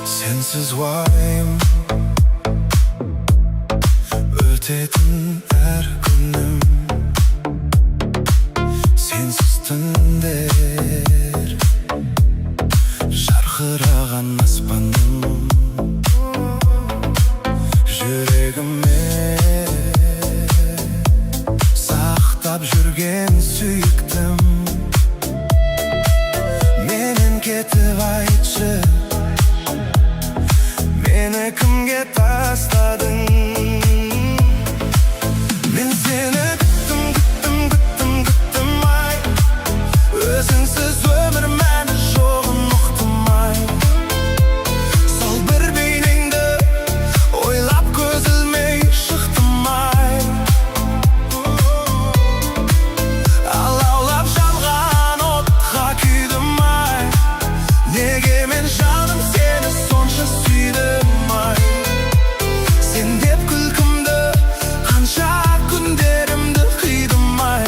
Sensiz vayım, ötedin her günüm. Sensiz tünder, şarkırağan aspanım. Yüreğime saqtab жүрген suyuktim. Menin ketip aytчы, meni kimge tastadın? Men seni küttüm ay. Özüңsüz ömür meni жоғын ұқтым ay. Сол бір бейнеңді ойлап көз ілмей шықтым ay. Алаулап жанған отқа күйдім ay. Неге мен жаным сені сонша сүйдім ay. Сен деп күлкімді қанша күндерімді қидым ay.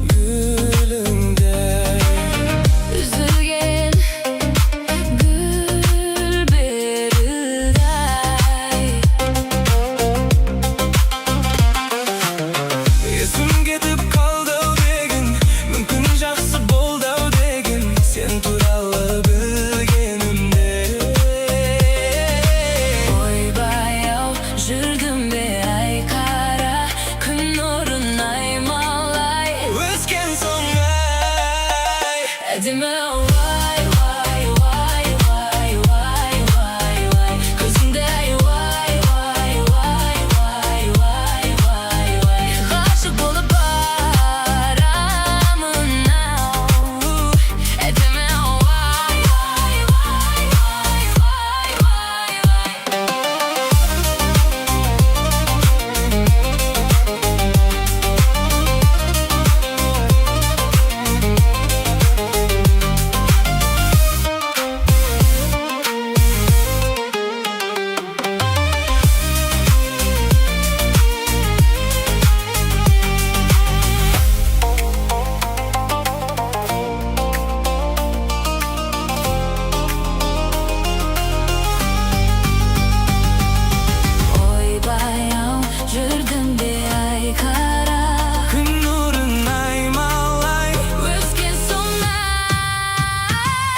Gülünde Edime vay vay vay vay vay vay vay. Gözünde vay vay vay vay vay vay vay. Aşık olup aramına. Edime vay vay vay vay vay vay vay. Oy bayam жүрдім бе ай қара. Күн нұрын аймалай Өскен сонай.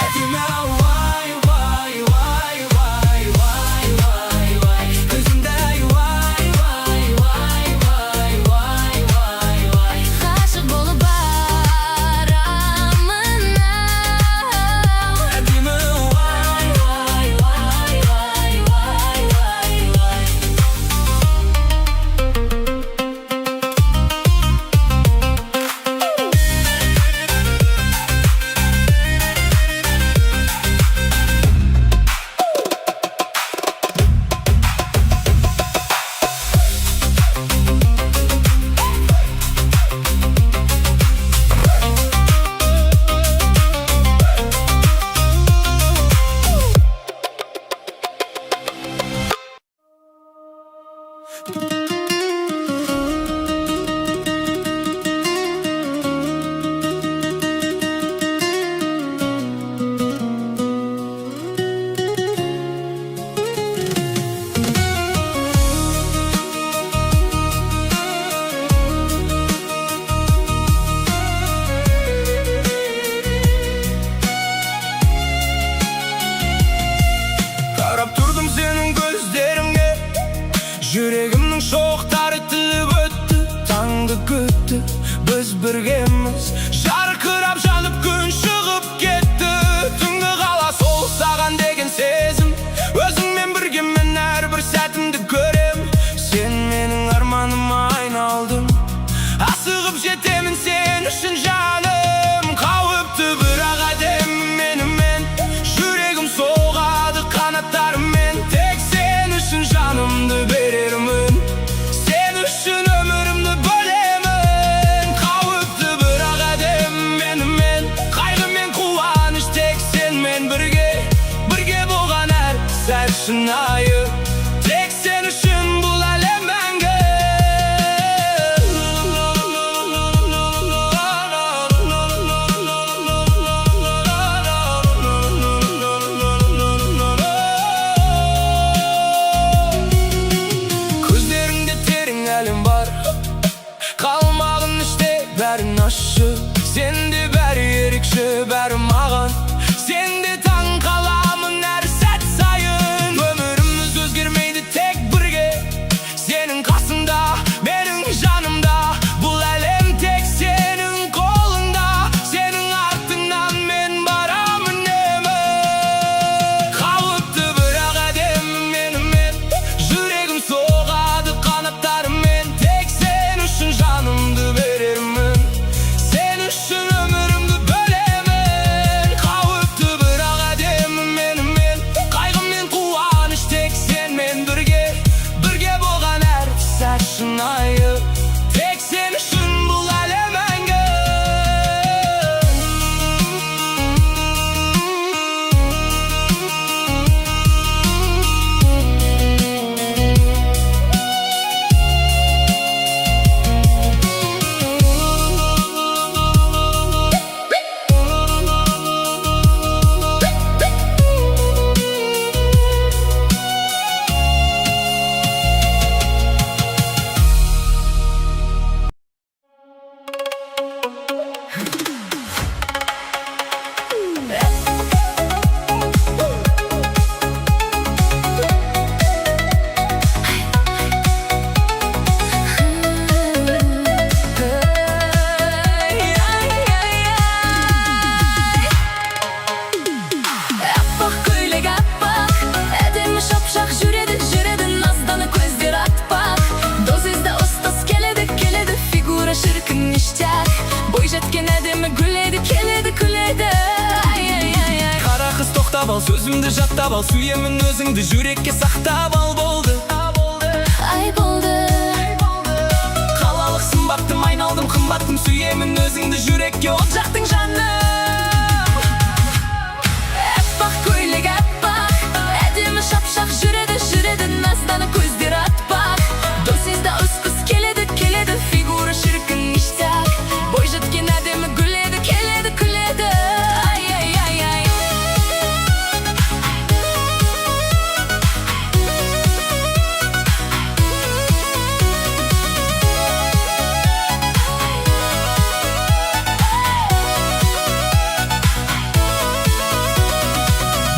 Әдемі вай вай вай вай вай вай вай. Көзімде вай вай вай вай вай вай вай. Ғашық болып арамына. Әдемі вай вай вай вай вай вай вай. Қарап тұрдым сенің көздеріңе, жүрегімнің шоқтары тіліп өтті. Таңды күтті, біз біргеміз, жарқырап жанып күн шығып кетті. Түнгі қала сол саған деген сезім, өзіңмен біргемін әрбір сәтімді көрем. Сен менің арманыма айналдың, асығып жетемін сен үшін жаным. Қауіпті бірақ әдемі менімен, жүрегім соғады қанаттарымен. Тек сен үшін жанымды берермін, сен үшін өмірімді бөлемін. Қауіпті бірақ әдемі менімен, қайғы мен қуаныш тек сенмен бірге. Бірге болған әр сәт шынайы, тек сен үшін бұл әлем мәңгі. Көздеріңде терең әлем бар, қалмағын іште бәрін ащы. Сенде бәрі ерекше, бәрі маған. Сенде таң қаламын әр сәт сайын. Өміріміз өзгермейді тек бірге, сенің қасыңда, менің жанымда. Бұл әлем тек сенің қолыңда, сенің артыңнан мен барамын үнемі. Қауіпті бірақ әдемі менімен, жүрегім соғады қанаттарымен. Тек сен үшін жанымды берермін, сен үшін өмірімді бөлемін. güledi keledi küledi. Ay ay ay ay. Kara kız toktap al, sözümді жаттап ал, сүйемін өзіңді жүрекке сақтап ал, болды. Ay болды. Қалалықсың баптым, айналдым қымбаттым, сүйемін өзіңді жүрекке от жақтың жаным. Аппақ көйлек аппақ, әдемі шапшақ жүреді жүреді, назданып көздері атпақ. Досыңызда өз қыз келеді келеді, фигура шіркін ништяк. Бой жеткен әдемі гүледі келеді күледі. Ай ай ай ай.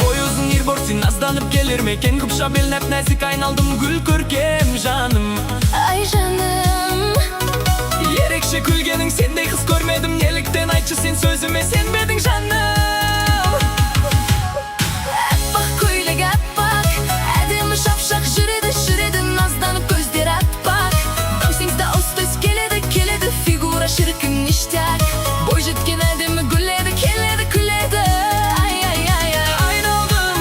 Бой ұзын ерборсың назданып келер мекен, қыпша бел нәп-нәзік айналдым гүл көркем жаным. Ay canım. Ерекше күлгенің сендей қыз көрмедім, неліктен айтшы сен сөзіме сенбедің жаным. Аппақ көйлек аппақ, әдемі шапшақ жүреді жүреді, назданып көздері атпақ. Досыңызда ұстаз келеді келеді, фигура шіркін ништяк. Бой жеткен әдемі гүледі келеді күледі. Ай ай ай ай. Айналдым,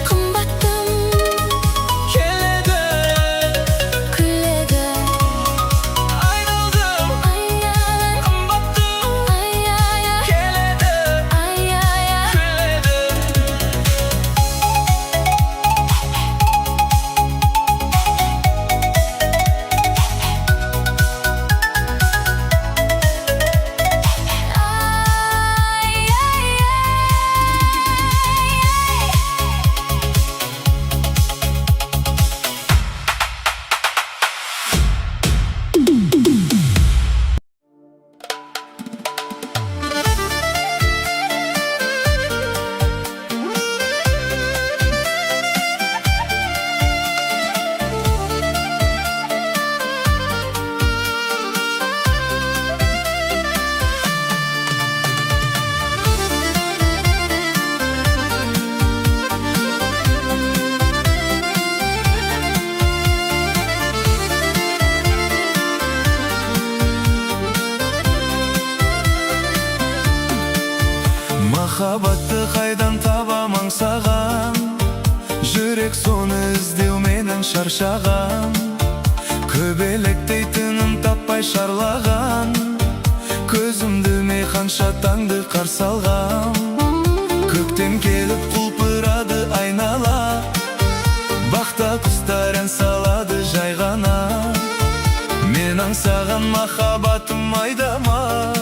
Қымбаттым келеді. күледі. Айналдым, Ай ай қымбаттым, ай ай ай. келеді. Ай ай ай. Күледі. Ay ay ay. Махаббатты қайдан табам аңсаған, жүрек соны іздеуменен шаршаған. Көбелектей тыным таппай шарлаған, көзімді ме қанша таңды қарсы алғам. Көктем келіп құлпырады айнала, бақта құстар ән салады жай ғана. Мен аңсаған махаббатым айдама,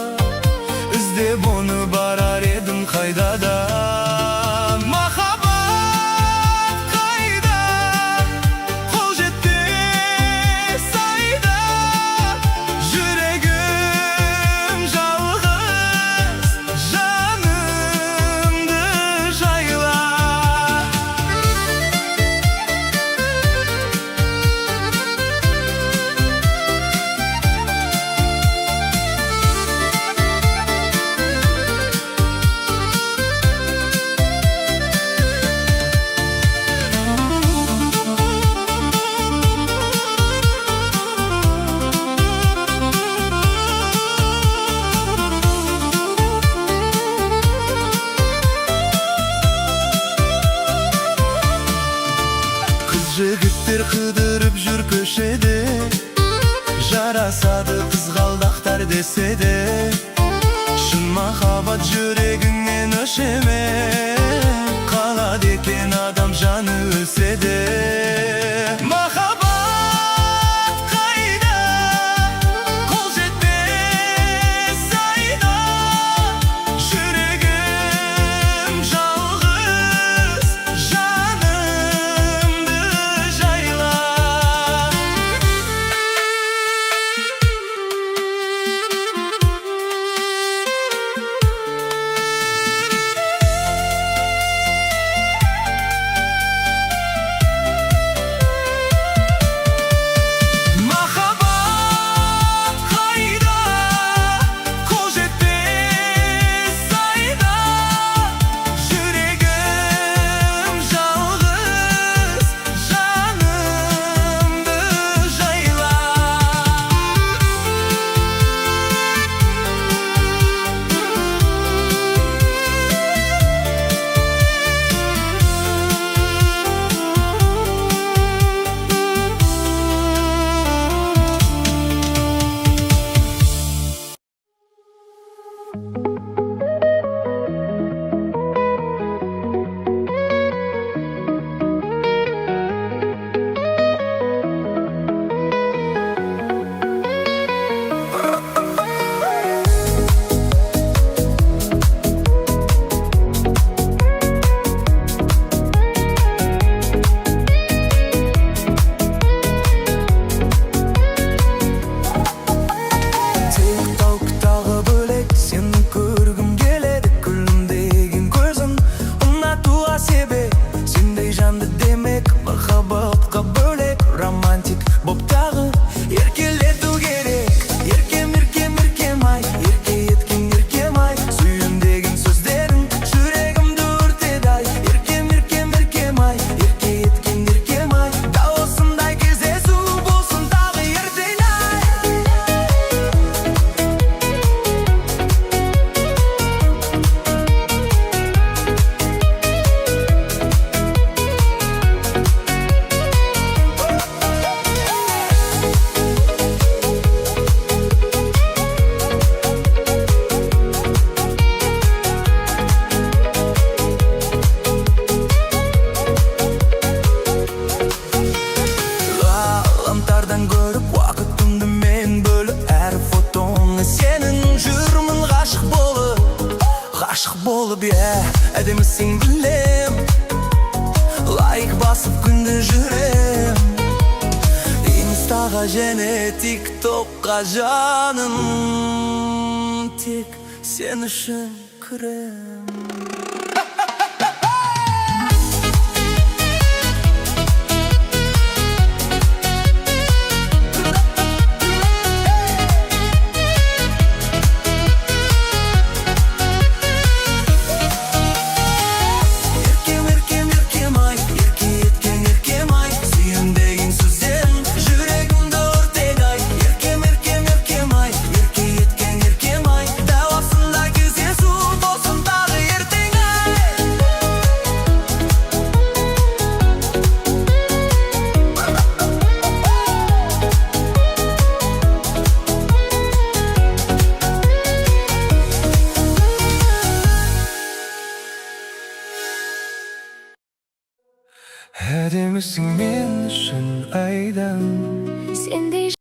іздеп оны барар едім қайда да. Махаббат қайда, қол жетпес айда. Жүрегім жалғыз, жанымды жайла. Жігіттер қыдырып жүр көшеде, жарасады қызғалдақтар десе де. Шын махаббат жүрегіңнен өшеме, қалады екен адам жаны өлсе де. Махаббат қайда, қол жетпес айда. Жүрегім жалғыз, жанымды жайла. Aşık bolup edemisin bilem. Like basıp günde jürem. Instaga jene TikTok'a canım. Tek sen üçün kırem. Edemisin men üçün aydan. Sendey